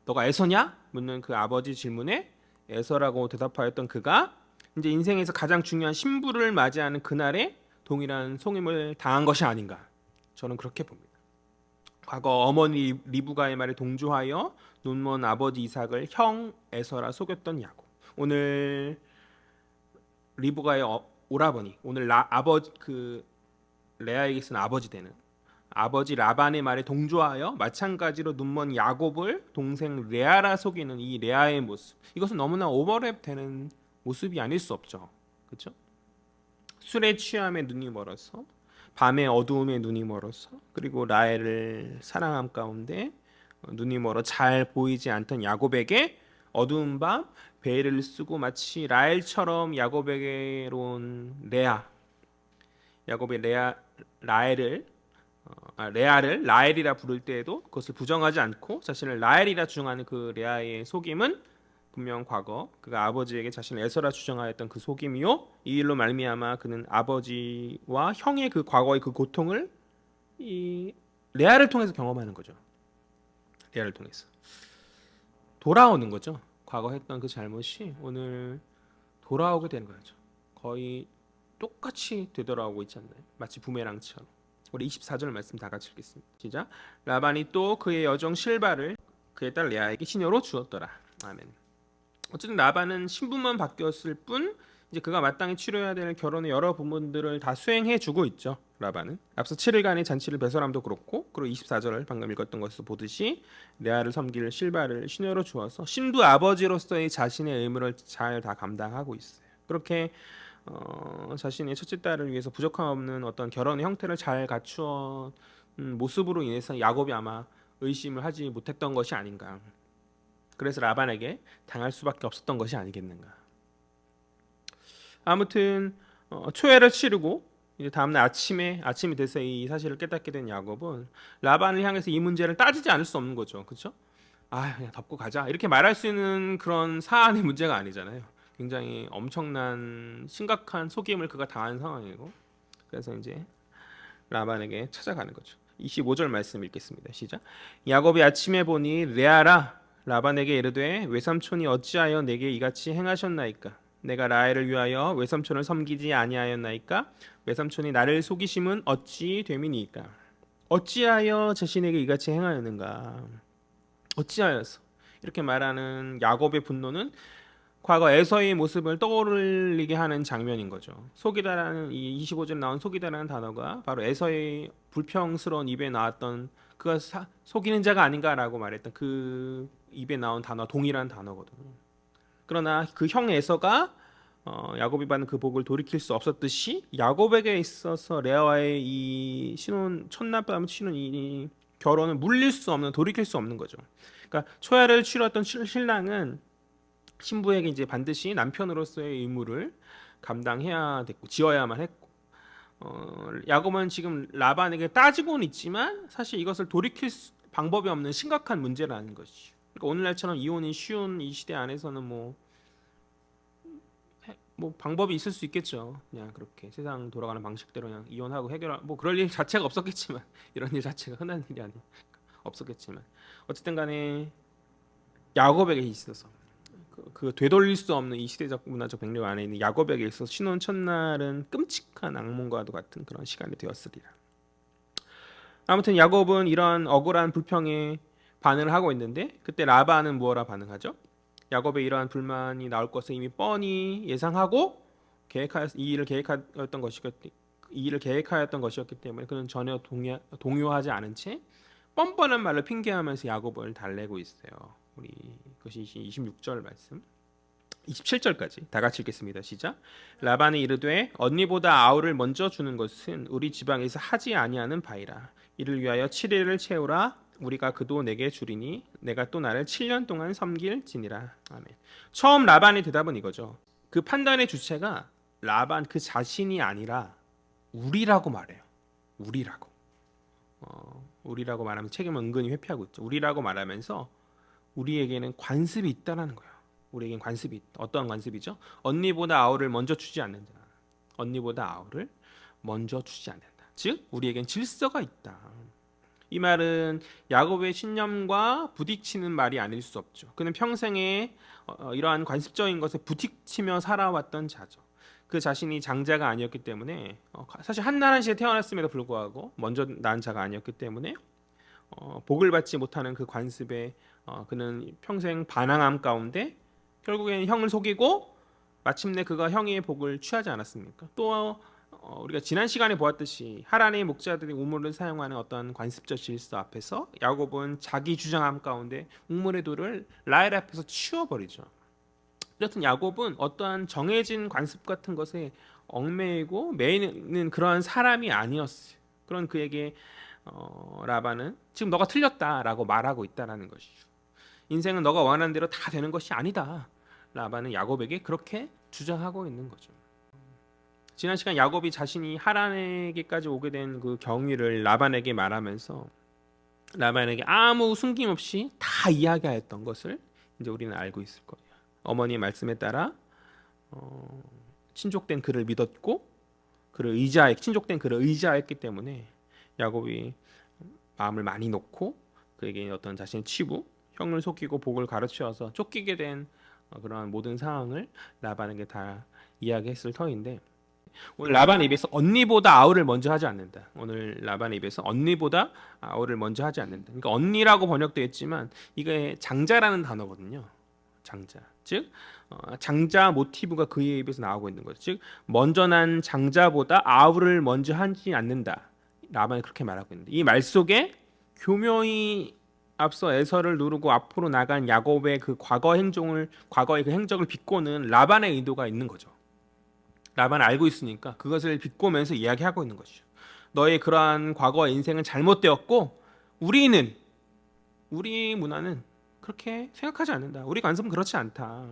너가 에서냐? 묻는 그 아버지 질문에 에서라고 대답하였던 그가 이제 인생에서 가장 중요한 신부를 맞이하는 그날에 동일한 속임을 당한 것이 아닌가. 저는 그렇게 봅니다. 과거 어머니 리브가의 말에 동조하여 눈먼 아버지 이삭을 형 에서라 속였던 야곱. 오늘 리브가의 오라버니, 오늘 아버지 그 레아에게서는 아버지 되는 아버지 라반의 말에 동조하여 마찬가지로 눈먼 야곱을 동생 레아라 속이는 이 레아의 모습. 이것은 너무나 오버랩 되는 모습이 아닐 수 없죠. 그렇죠? 술에 취함에 눈이 멀어서 밤의 어두움에 눈이 멀어서 그리고 라헬을 사랑함 가운데 눈이 멀어 잘 보이지 않던 야곱에게 어두운 밤 베일을 쓰고 마치 라헬처럼 야곱에게로 온 레아 야곱의 라헬을 레아를 라헬이라 부를 때에도 그것을 부정하지 않고 자신을 라헬이라 주장하는 그 레아의 속임은 분명 과거 그가 아버지에게 자신을 에서라 주장하였던 그 속임이요 이 일로 말미암아 그는 아버지와 형의 그 과거의 그 고통을 이 레아를 통해서 경험하는 거죠. 레아를 통해서 돌아오는 거죠. 과거 했던 그 잘못이 오늘 돌아오게 되는 거죠. 거의 똑같이 되돌아오고 있지 않나요? 마치 부메랑처럼. 우리 24절 말씀 다 같이 읽겠습니다. 시작. 라반이 또 그의 여종 실바를 그의 딸 레아에게 시녀로 주었더라. 아멘. 어쨌든 라반은 신부만 바뀌었을 뿐 이제 그가 마땅히 치러야 될 결혼의 여러 부분들을 다 수행해 주고 있죠. 라반은 앞서 7일간의 잔치를 배설함도 그렇고 그리고 24절을 방금 읽었던 것에서 보듯이 레아를 섬길 실바를 시녀로 주어서 신부 아버지로서의 자신의 의무를 잘 다 감당하고 있어요. 그렇게 자신의 첫째 딸을 위해서 부족함 없는 어떤 결혼의 형태를 잘 갖추어 모습으로 인해서 야곱이 아마 의심을 하지 못했던 것이 아닌가. 그래서 라반에게 당할 수밖에 없었던 것이 아니겠는가. 아무튼 초회를 치르고 이제 다음날 아침이 돼서 이 사실을 깨닫게 된 야곱은 라반을 향해서 이 문제를 따지지 않을 수 없는 거죠. 그렇죠? 아, 그냥 덮고 가자. 이렇게 말할 수 있는 그런 사안의 문제가 아니잖아요. 굉장히 엄청난 심각한 속임을 그가 당한 상황이고 그래서 이제 라반에게 찾아가는 거죠. 25절 말씀 읽겠습니다. 시작. 야곱이 아침에 보니 레아라 라반에게 이르되 외삼촌이 어찌하여 내게 이같이 행하셨나이까? 내가 라헬을 위하여 외삼촌을 섬기지 아니하였나이까? 외삼촌이 나를 속이심은 어찌 됨이니까? 어찌하여 자신에게 이같이 행하였는가? 어찌하여서 이렇게 말하는 야곱의 분노는 과거 에서의 모습을 떠올리게 하는 장면인 거죠. 속이다라는 이 25절에 나온 속이다라는 단어가 바로 에서의 불평스러운 입에 나왔던 그가 속이는 자가 아닌가라고 말했던 그 입에 나온 단어 동일한 단어거든요. 그러나 그 형 에서가 야곱이 받은 그 복을 돌이킬 수 없었듯이 야곱에게 있어서 레아와의 이 첫날밤 신혼 이 결혼을 물릴 수 없는 돌이킬 수 없는 거죠. 그러니까 초야를 치렀던 신랑은 신부에게 이제 반드시 남편으로서의 의무를 감당해야 됐고 지어야만 했고 야곱은 지금 라반에게 따지고는 있지만 사실 이것을 돌이킬 방법이 없는 심각한 문제라는 것이죠. 그러니까 오늘날처럼 이혼이 쉬운 이 시대 안에서는 뭐 방법이 있을 수 있겠죠. 그냥 그렇게 세상 돌아가는 방식대로 그냥 이혼하고 해결하 뭐 그럴 일 자체가 없었겠지만 이런 일 자체가 흔한 일이 아니 없었겠지만 어쨌든 간에 야곱에게 있어서 그 되돌릴 수 없는 이 시대적 문화적 백력 안에 있는 야곱에게 있어서 신혼 첫날은 끔찍한 악몽과도 같은 그런 시간이 되었으리라. 아무튼 야곱은 이러한 억울한 불평에 반응을 하고 있는데 그때 라반은 무엇라 반응하죠? 야곱의 이러한 불만이 나올 것을 이미 뻔히 예상하고 이 일을 계획하였던 것이었기 때문에 그는 전혀 동요하지 않은 채 뻔뻔한 말로 핑계하면서 야곱을 달래고 있어요. 우리 그것이 26절 말씀 27절까지 다 같이 읽겠습니다. 시작. 라반이 이르되 언니보다 아우를 먼저 주는 것은 우리 지방에서 하지 아니하는 바이라. 이를 위하여 7일을 채우라. 우리가 그도 내게 주리니 내가 또 나를 7년 동안 섬길지니라. 아멘. 처음 라반의 대답은 이거죠. 그 판단의 주체가 라반 그 자신이 아니라 우리라고 말해요. 우리라고 말하면서 책임을 은근히 회피하고 있죠. 우리라고 말하면서 우리에게는 관습이 있다라는 거예요. 우리에겐 관습이 있다. 어떠한 관습이죠? 언니보다 아우를 먼저 주지 않는다. 언니보다 아우를 먼저 주지 않는다. 즉 우리에겐 질서가 있다. 이 말은 야곱의 신념과 부딪히는 말이 아닐 수 없죠. 그는 평생에 이러한 관습적인 것에 부딪히며 살아왔던 자죠. 그 자신이 장자가 아니었기 때문에 사실 한나란 시에 태어났음에도 불구하고 먼저 낳은 자가 아니었기 때문에 복을 받지 못하는 그 관습에 그는 평생 반항함 가운데 결국에는 형을 속이고 마침내 그가 형의 복을 취하지 않았습니까? 또 우리가 지난 시간에 보았듯이 하란의 목자들이 우물을 사용하는 어떤 관습적 질서 앞에서 야곱은 자기 주장함 가운데 우물의 돌을 라헬 앞에서 치워버리죠. 여튼 야곱은 어떠한 정해진 관습 같은 것에 얽매이고 매이는 그러한 사람이 아니었어요. 그런 그에게 라반은 지금 너가 틀렸다라고 말하고 있다라는 것이죠. 인생은 너가 원하는 대로 다 되는 것이 아니다. 라반은 야곱에게 그렇게 주장하고 있는 거죠. 지난 시간 야곱이 자신이 하란에게까지 오게 된 그 경위를 라반에게 말하면서 라반에게 아무 숨김없이 다 이야기하였던 것을 이제 우리는 알고 있을 거예요. 어머니의 말씀에 따라 친족된 그를 믿었고 친족된 그를 의지하였기 때문에 야곱이 마음을 많이 놓고 그에게 어떤 자신의 치부, 형을 속이고 복을 가르치어서 쫓기게 된 그러한 모든 상황을 라반에게 다 이야기했을 터인데 오늘 라반의 입에서 언니보다 아우를 먼저 하지 않는다. 오늘 라반의 입에서 언니보다 아우를 먼저 하지 않는다. 그러니까 언니라고 번역되어 있지만 이게 장자라는 단어거든요. 장자. 즉 장자 모티브가 그의 입에서 나오고 있는 거죠. 즉 먼저 난 장자보다 아우를 먼저 하지 않는다. 라반이 그렇게 말하고 있는데 이 말 속에 교묘히 앞서 에서를 누르고 앞으로 나간 야곱의 그 과거의 그 행적을 비꼬는 라반의 의도가 있는 거죠. 라반은 알고 있으니까 그것을 비꼬면서 이야기하고 있는 것이죠. 너의 그러한 과거의 인생은 잘못되었고 우리 문화는 그렇게 생각하지 않는다. 우리 관습은 그렇지 않다.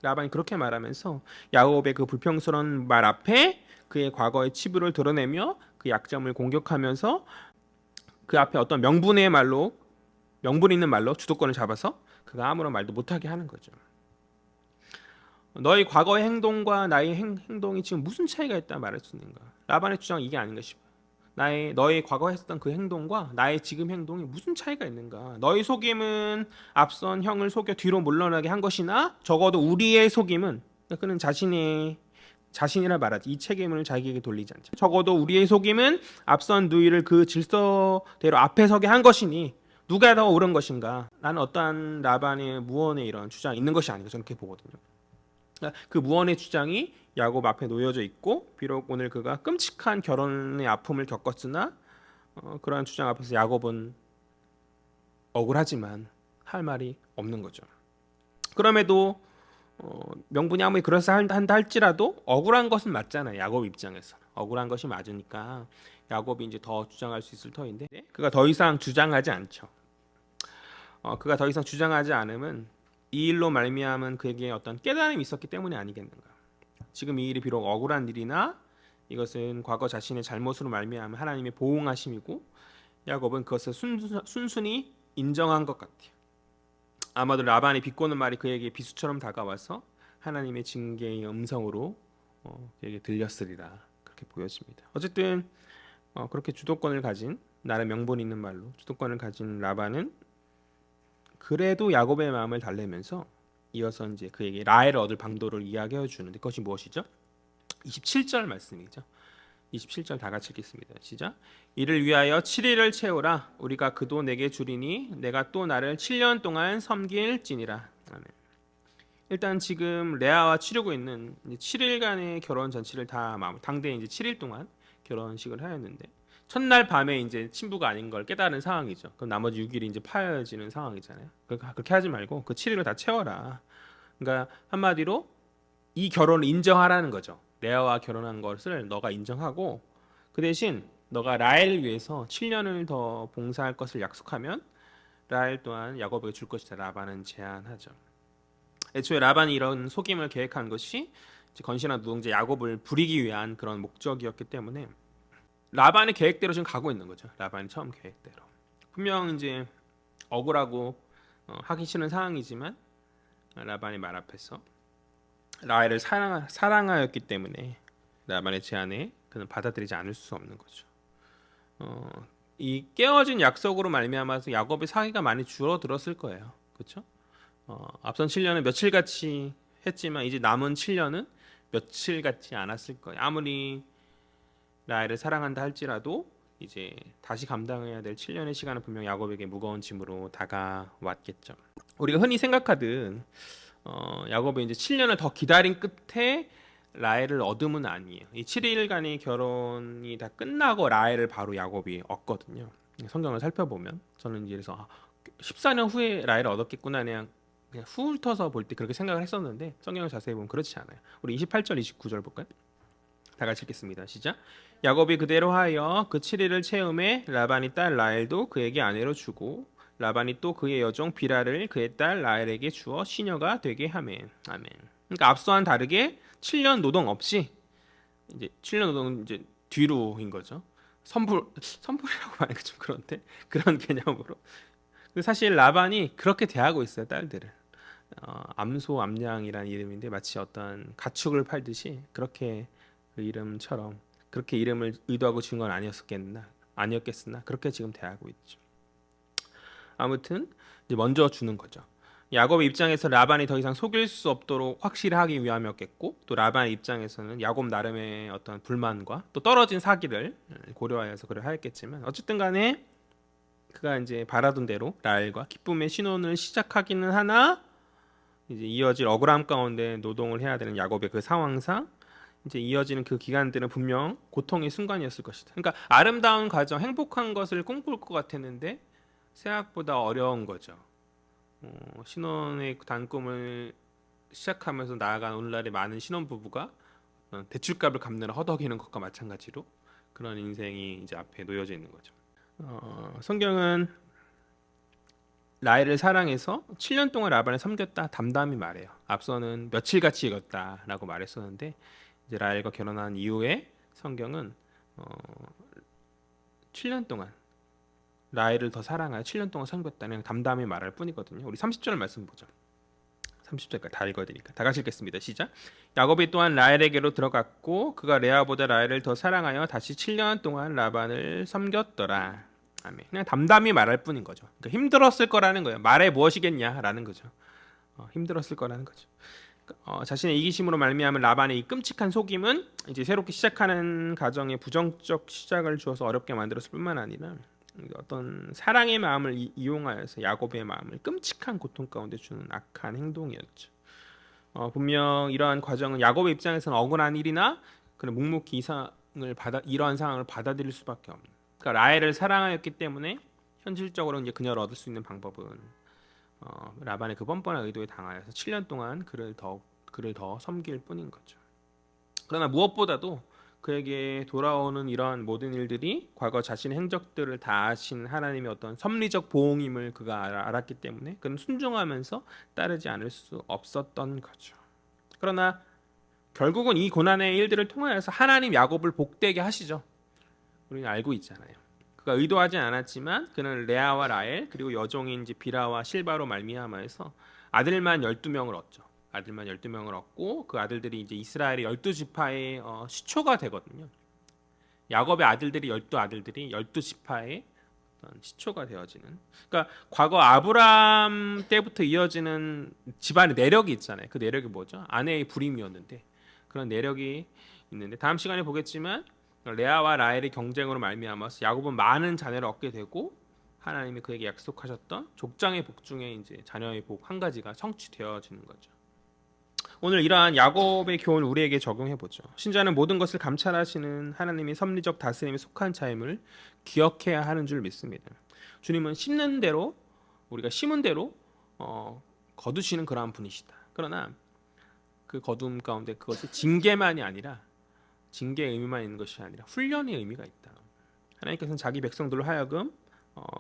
라반이 그렇게 말하면서 야곱의 그 불평스러운 말 앞에 그의 과거의 치부를 드러내며 그 약점을 공격하면서 그 앞에 어떤 명분 있는 말로 주도권을 잡아서 그가 아무런 말도 못하게 하는 거죠. 너의 과거의 행동과 나의 행동이 지금 무슨 차이가 있다 말할 수 있는가? 라반의 주장은 이게 아닌가 싶어요. 너의 과거에 했던 그 행동과 나의 지금 행동이 무슨 차이가 있는가? 너의 속임은 앞선 형을 속여 뒤로 물러나게 한 것이나 적어도 우리의 속임은 그는 자신이라 말하지 이 책임을 자기에게 돌리지 않죠. 적어도 우리의 속임은 앞선 누이를 그 질서대로 앞에 서게 한 것이니 누가 더 옳은 것인가? 나는 어떠한 라반의 무언의 이런 주장이 있는 것이 아닌가 저는 그렇게 보거든요. 그 무언의 주장이 야곱 앞에 놓여져 있고 비록 오늘 그가 끔찍한 결혼의 아픔을 겪었으나 그러한 주장 앞에서 야곱은 억울하지만 할 말이 없는 거죠. 그럼에도 명분이 아무리 그럴싸한다 할지라도 억울한 것은 맞잖아요. 야곱 입장에서 억울한 것이 맞으니까 야곱이 이제 더 주장할 수 있을 터인데 그가 더 이상 주장하지 않죠. 그가 더 이상 주장하지 않으면 이 일로 말미암은 그에게 어떤 깨달음이 있었기 때문이 아니겠는가. 지금 이 일이 비록 억울한 일이나 이것은 과거 자신의 잘못으로 말미암은 하나님의 보응하심이고 야곱은 그것을 순순히 인정한 것 같아요. 아마도 라반이 비꼬는 말이 그에게 비수처럼 다가와서 하나님의 징계의 음성으로 그에게 들렸으리라 그렇게 보여집니다. 어쨌든 그렇게 주도권을 가진 나름 명분 있는 말로 주도권을 가진 라반은 그래도 야곱의 마음을 달래면서 이어서 이제 그에게 라헬을 얻을 방도를 이야기해 주는데 그것이 무엇이죠? 27절 말씀이죠. 27절 다 같이 읽겠습니다. 시작. 이를 위하여 7일을 채우라. 우리가 그도 내게 주리니 내가 또 나를 7년 동안 섬길지니라. 아멘. 일단 지금 레아와 치르고 있는 7일간의 결혼 잔치를 다 당대 이제 7일 동안 결혼식을 하였는데 첫날 밤에 이제 신부가 아닌 걸 깨달은 상황이죠. 그럼 나머지 6일이 이제 파여지는 상황이잖아요. 그렇게 하지 말고 그 7일을 다 채워라. 그러니까 한마디로 이 결혼을 인정하라는 거죠. 레아와 결혼한 것을 너가 인정하고 그 대신 너가 라헬을 위해서 7년을 더 봉사할 것을 약속하면 라헬 또한 야곱에게 줄 것이다. 라반은 제안하죠. 애초에 라반이 이런 속임을 계획한 것이 이제 건실한 노동자 야곱을 부리기 위한 그런 목적이었기 때문에 라반의 계획대로 지금 가고 있는 거죠. 라반이 처음 계획대로. 분명 이제 억울하고 하기 싫은 상황이지만 라반이 말 앞에서 라헬을 사랑하였기 때문에 라반의 제안에 그는 받아들이지 않을 수 없는 거죠. 이 깨어진 약속으로 말미암아서 야곱의 사기가 많이 줄어들었을 거예요. 그렇죠? 앞선 7년은 며칠 같이 했지만 이제 남은 7년은 며칠 같지 않았을 거예요. 아무리 라헬을 사랑한다 할지라도 이제 다시 감당해야 될 7년의 시간은 분명 야곱에게 무거운 짐으로 다가왔겠죠. 우리가 흔히 생각하듯 야곱이 이제 7년을 더 기다린 끝에 라헬을 얻음은 아니에요. 이 7일간의 결혼이 다 끝나고 라헬을 바로 야곱이 얻거든요. 성경을 살펴보면 저는 이제 그래서 14년 후에 라헬을 얻었겠구나 그냥 훑어서 볼 때 그렇게 생각을 했었는데 성경을 자세히 보면 그렇지 않아요. 우리 28절 29절 볼까요? 다 같이 읽겠습니다. 시작. 야곱이 그대로 하여 그 7일을 채움에 라반이 딸 라헬도 그에게 아내로 주고 라반이 또 그의 여종 비라를 그의 딸 라헬에게 주어 시녀가 되게 하매. 아멘. 그러니까 앞서와는 다르게 7년 노동 없이 이제 7년 노동은 이제 뒤로인 거죠. 선불이라고 말하기가 좀 그런데 그런 개념으로. 근데 사실 라반이 그렇게 대하고 있어요, 딸들을. 암소 암양이라는 이름인데 마치 어떤 가축을 팔듯이 그렇게 그 이름처럼 그렇게 이름을 의도하고 지은 건 아니었겠으나 그렇게 지금 대하고 있죠. 아무튼 이제 먼저 주는 거죠. 야곱의 입장에서 라반이 더 이상 속일 수 없도록 확실하기 위함이었겠고 또 라반의 입장에서는 야곱 나름의 어떤 불만과 또 떨어진 사기를 고려하여서 그래 하였겠지만 어쨌든 간에 그가 이제 바라던 대로 라헬과 기쁨의 신혼을 시작하기는 하나 이제 이어질 억울함 가운데 노동을 해야 되는 야곱의 그 상황상 이제 이어지는 그 기간들은 분명 고통의 순간이었을 것이다. 그러니까 아름다운 과정, 행복한 것을 꿈꿀 것 같았는데 생각보다 어려운 거죠. 신혼의 단꿈을 시작하면서 나아간 오늘날의 많은 신혼부부가 대출값을 갚느라 허덕이는 것과 마찬가지로 그런 인생이 이제 앞에 놓여져 있는 거죠. 성경은 라헬을 사랑해서 7년 동안 라반을 섬겼다 담담히 말해요. 앞서는 며칠같이 이겼다라고 말했었는데 이제 라헬과 결혼한 이후에 성경은 7년 동안 라헬을 더 사랑하여 7년 동안 섬겼다는 담담히 말할 뿐이거든요. 우리 30절 말씀 보죠. 30절까지 다 읽어드리니까 다 같이 읽겠습니다. 시작. 야곱이 또한 라헬에게로 들어갔고 그가 레아보다 라헬을 더 사랑하여 다시 7년 동안 라반을 섬겼더라. 아멘. 그냥 담담히 말할 뿐인 거죠. 그러니까 힘들었을 거라는 거예요. 말해 무엇이겠냐라는 거죠. 힘들었을 거라는 거죠. 자신의 이기심으로 말미암은 라반의 이 끔찍한 속임은 이제 새롭게 시작하는 가정에 부정적 시작을 주어서 어렵게 만들었을 뿐만 아니라 어떤 사랑의 마음을 이용하여서 야곱의 마음을 끔찍한 고통 가운데 주는 악한 행동이었죠. 분명 이러한 과정은 야곱의 입장에서는 억울한 일이나 그런 묵묵히 이러한 상황을 받아들일 수밖에 없는. 그러니까 라헬을 사랑하였기 때문에 현실적으로 이제 그녀를 얻을 수 있는 방법은 라반의 그 뻔뻔한 의도에 당하여서 7년 동안 그를 더 섬길 뿐인 거죠. 그러나 무엇보다도 그에게 돌아오는 이러한 모든 일들이 과거 자신의 행적들을 다 아신 하나님의 어떤 섭리적 보응임을 그가 알았기 때문에 그는 순종하면서 따르지 않을 수 없었던 거죠. 그러나 결국은 이 고난의 일들을 통하여서 하나님 야곱을 복되게 하시죠. 우리는 알고 있잖아요. 그가 의도하지 않았지만 그는 레아와 라헬 그리고 여종인 이제 비라와 실바로 말미암아서 아들만 12명을 얻죠. 아들만 12명을 얻고 그 아들들이 이제 이스라엘의 12지파의 시초가 되거든요. 야곱의 아들들이 12아들들이 12지파의 시초가 되어지는. 그러니까 과거 아브람 때부터 이어지는 집안의 내력이 있잖아요. 그 내력이 뭐죠? 아내의 불임이었는데 그런 내력이 있는데 다음 시간에 보겠지만 레아와 라헬의 경쟁으로 말미암아서 야곱은 많은 자녀를 얻게 되고 하나님이 그에게 약속하셨던 족장의 복 중에 이제 자녀의 복 한 가지가 성취되어지는 거죠. 오늘 이러한 야곱의 교훈을 우리에게 적용해 보죠. 신자는 모든 것을 감찰하시는 하나님의 섭리적 다스림에 속한 자임을 기억해야 하는 줄 믿습니다. 주님은 심는 대로 우리가 심은 대로 거두시는 그러한 분이시다. 그러나 그 거둠 가운데 그것이 징계만이 아니라 징계의 의미만 있는 것이 아니라 훈련의 의미가 있다. 하나님께서는 자기 백성들로 하여금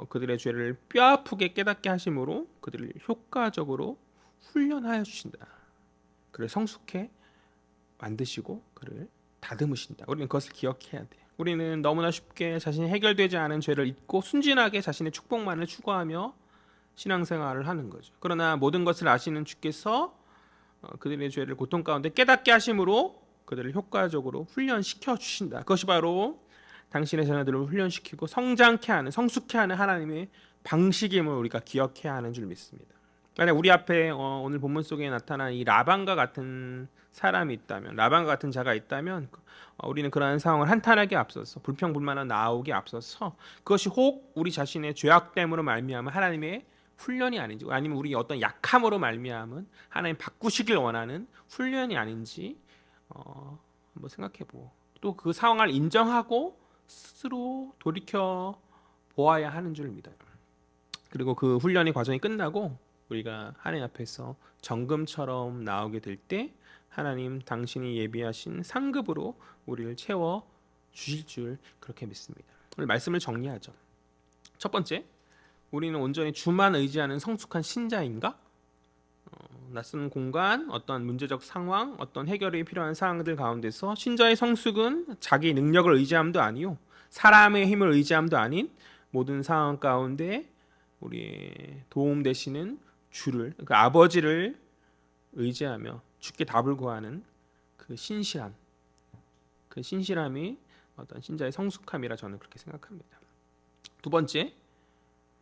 그들의 죄를 뼈아프게 깨닫게 하심으로 그들을 효과적으로 훈련하여 주신다. 그를 성숙해 만드시고 그를 다듬으신다. 우리는 그것을 기억해야 돼. 우리는 너무나 쉽게 자신이 해결되지 않은 죄를 잊고 순진하게 자신의 축복만을 추구하며 신앙생활을 하는 거죠. 그러나 모든 것을 아시는 주께서 그들의 죄를 고통 가운데 깨닫게 하심으로 그들을 효과적으로 훈련시켜 주신다. 그것이 바로 당신의 자녀들을 훈련시키고 성장케 하는, 성숙케 하는 하나님의 방식임을 우리가 기억해야 하는 줄 믿습니다. 만약 우리 앞에 오늘 본문 속에 나타난 이 라반과 같은 사람이 있다면, 라반과 같은 자가 있다면, 우리는 그러한 상황을 한탄하기 앞서서 불평불만을 나오기 앞서서 그것이 혹 우리 자신의 죄악됨으로 말미암은 하나님의 훈련이 아닌지, 아니면 우리 어떤 약함으로 말미암은 하나님 바꾸시길 원하는 훈련이 아닌지 한번 생각해보고 또 그 상황을 인정하고 스스로 돌이켜 보아야 하는 줄 믿어요. 그리고 그 훈련의 과정이 끝나고 우리가 하나님 앞에서 정금처럼 나오게 될 때 하나님 당신이 예비하신 상급으로 우리를 채워 주실 줄 그렇게 믿습니다. 오늘 말씀을 정리하죠. 첫 번째, 우리는 온전히 주만 의지하는 성숙한 신자인가? 낯선 공간, 어떤 문제적 상황, 어떤 해결이 필요한 상황들 가운데서 신자의 성숙은 자기 능력을 의지함도 아니요 사람의 힘을 의지함도 아닌 모든 상황 가운데 우리의 도움 되시는 주를, 그 아버지를 의지하며 주께 답을 구하는 그 신실함, 그 신실함이 어떤 신자의 성숙함이라 저는 그렇게 생각합니다. 두 번째,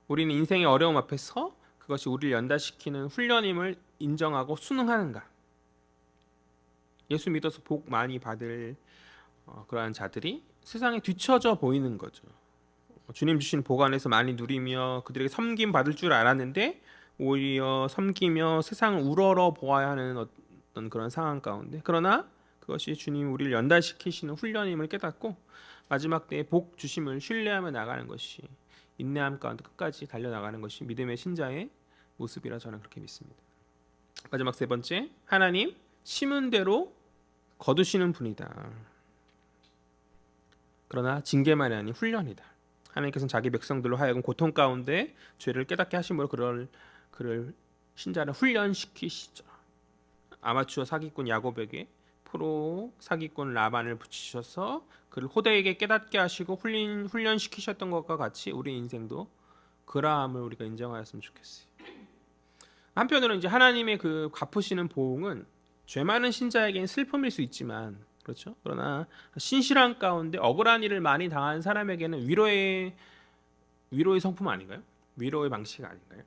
우리는 인생의 어려움 앞에서 그것이 우리를 연단시키는 훈련임을 인정하고 순응하는가? 예수 믿어서 복 많이 받을 그러한 자들이 세상에 뒤처져 보이는 거죠. 주님 주신 복 안에서 많이 누리며 그들에게 섬김 받을 줄 알았는데 오히려 섬기며 세상을 우러러 보아야 하는 어떤 그런 상황 가운데, 그러나 그것이 주님 우리를 연단시키시는 훈련임을 깨닫고 마지막 때에 복 주심을 신뢰하며 나가는 것이, 인내함 가운데 끝까지 달려나가는 것이 믿음의 신자의 모습이라 저는 그렇게 믿습니다. 마지막 세 번째, 하나님 심은 대로 거두시는 분이다. 그러나 징계만이 아닌 훈련이다. 하나님께서는 자기 백성들로 하여금 고통 가운데 죄를 깨닫게 하심으로 그를 신자를 훈련시키시죠. 아마추어 사기꾼 야곱에게 프로 사기꾼 라반을 붙이셔서 그를 호되에게 깨닫게 하시고 훈련시키셨던 것과 같이 우리 인생도 그러함을 우리가 인정하였으면 좋겠어요. 한편으로는 이제 하나님의 그 갚으시는 보응은 죄 많은 신자에게는 슬픔일 수 있지만, 그렇죠? 그러나 신실한 가운데 억울한 일을 많이 당한 사람에게는 위로의 성품 아닌가요? 위로의 방식 아닌가요?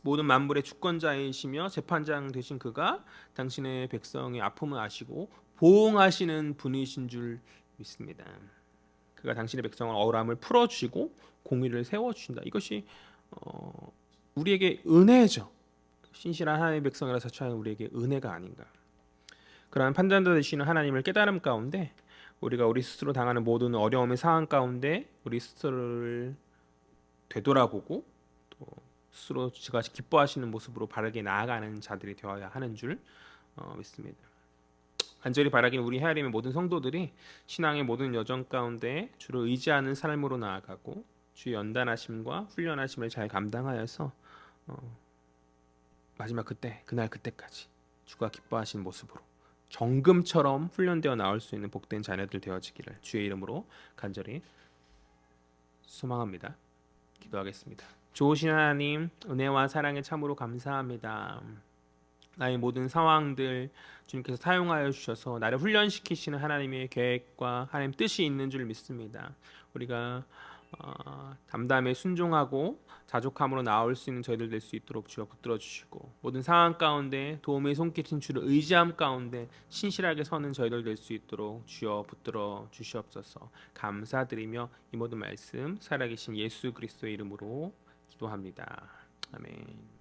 모든 만물의 주권자이시며 재판장 되신 그가 당신의 백성의 아픔을 아시고 보응하시는 분이신 줄 믿습니다. 그가 당신의 백성의 억울함을 풀어주시고 공의를 세워주신다. 이것이 우리에게 은혜죠. 신실한 하나님의 백성이라 자처하는 우리에게 은혜가 아닌가. 그러한 판단자 되시는 하나님을 깨달음 가운데 우리가 우리 스스로 당하는 모든 어려움의 상황 가운데 우리 스스로를 되돌아보고 또 스스로 제가 기뻐하시는 모습으로 바르게 나아가는 자들이 되어야 하는 줄 믿습니다. 간절히 바라기는 우리 헤아림의 모든 성도들이 신앙의 모든 여정 가운데 주를 의지하는 삶으로 나아가고 주의 연단하심과 훈련하심을 잘 감당하여서 마지막 그날 그때까지 주가 기뻐하시는 모습으로 정금처럼 훈련되어 나올 수 있는 복된 자녀들 되어지기를 주의 이름으로 간절히 소망합니다. 기도하겠습니다. 좋으신 하나님, 은혜와 사랑에 참으로 감사합니다. 나의 모든 상황들 주님께서 사용하여 주셔서 나를 훈련시키시는 하나님의 계획과 하나님 뜻이 있는 줄 믿습니다. 우리가 담담에 순종하고 자족함으로 나올 수 있는 저희들 될 수 있도록 주여 붙들어 주시고, 모든 상황 가운데 도움의 손길인 주를 의지함 가운데 신실하게 서는 저희들 될 수 있도록 주여 붙들어 주시옵소서. 감사드리며 이 모든 말씀 살아계신 예수 그리스도의 이름으로 기도합니다. 아멘.